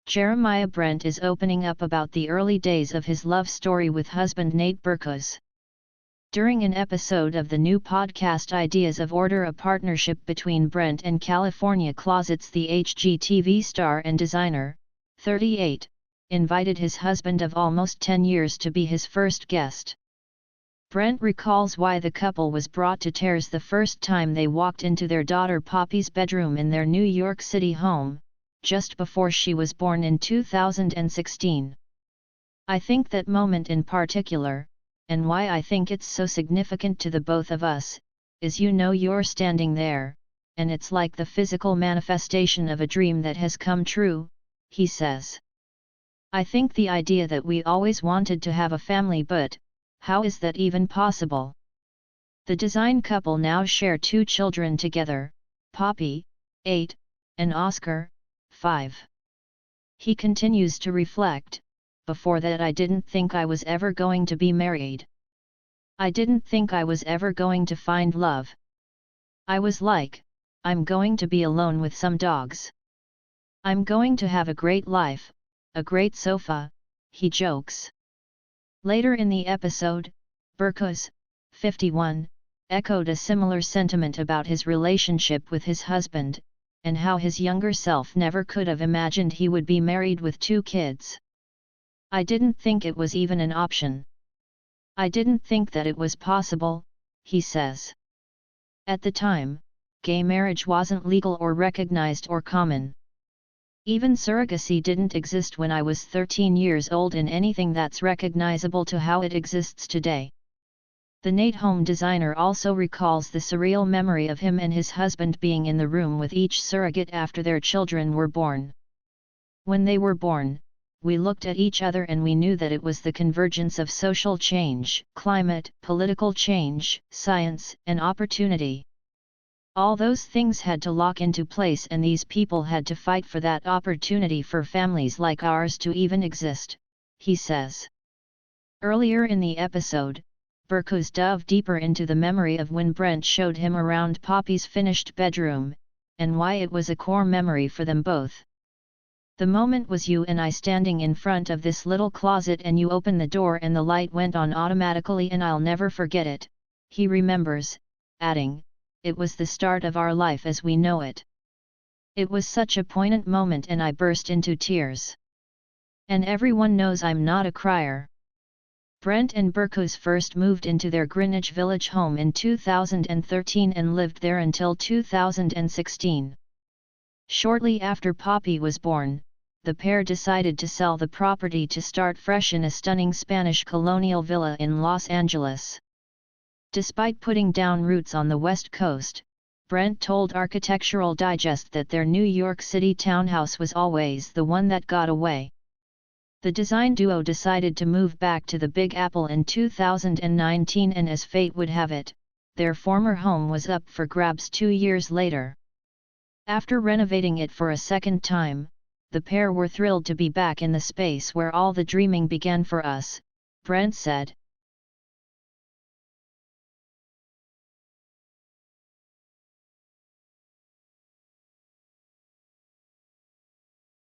Jeremiah Brent is opening up about the early days of his love story with husband Nate Berkus. During an episode of the new podcast Ideas of Order, a partnership between Brent and California Closets, the HGTV star and designer, 38, invited his husband of almost 10 years to be his first guest. Brent recalls why the couple was brought to tears the first time they walked into their daughter Poppy's bedroom in their New York City home, just before she was born in 2016. "I think that moment in particular, and why I think it's so significant to the both of us, is you're standing there, and it's like the physical manifestation of a dream that has come true," he says. "I think the idea that we always wanted to have a family, but how is that even possible?" The design couple now share 2 children together, Poppy, 8, and Oskar, 5. He continues to reflect, "Before that I didn't think I was ever going to be married. I didn't think I was ever going to find love. I was like, I'm going to be alone with some dogs. I'm going to have a great life, a great sofa," he jokes. Later in the episode, Berkus, 51, echoed a similar sentiment about his relationship with his husband, and how his younger self never could have imagined he would be married with 2 kids. "I didn't think it was even an option. I didn't think that it was possible," he says. "At the time, gay marriage wasn't legal or recognized or common. Even surrogacy didn't exist when I was 13 years old in anything that's recognizable to how it exists today." The Nate home designer also recalls the surreal memory of him and his husband being in the room with each surrogate after their children were born. "When they were born, we looked at each other and we knew that it was the convergence of social change, climate, political change, science, and opportunity. All those things had to lock into place, and these people had to fight for that opportunity for families like ours to even exist," he says. Earlier in the episode, Berkus dove deeper into the memory of when Brent showed him around Poppy's finished bedroom, and why it was a core memory for them both. "The moment was you and I standing in front of this little closet, and you opened the door and the light went on automatically, and I'll never forget it," he remembers, adding, "It was the start of our life as we know it. It was such a poignant moment and I burst into tears. And everyone knows I'm not a crier." Brent and Berkus first moved into their Greenwich Village home in 2013 and lived there until 2016. Shortly after Poppy was born, the pair decided to sell the property to start fresh in a stunning Spanish colonial villa in Los Angeles. Despite putting down roots on the West Coast, Brent told Architectural Digest that their New York City townhouse was always the one that got away. The design duo decided to move back to the Big Apple in 2019, and as fate would have it, their former home was up for grabs 2 years later. After renovating it for a second time, the pair were thrilled to be back in the space where all the dreaming began for us, Brent said.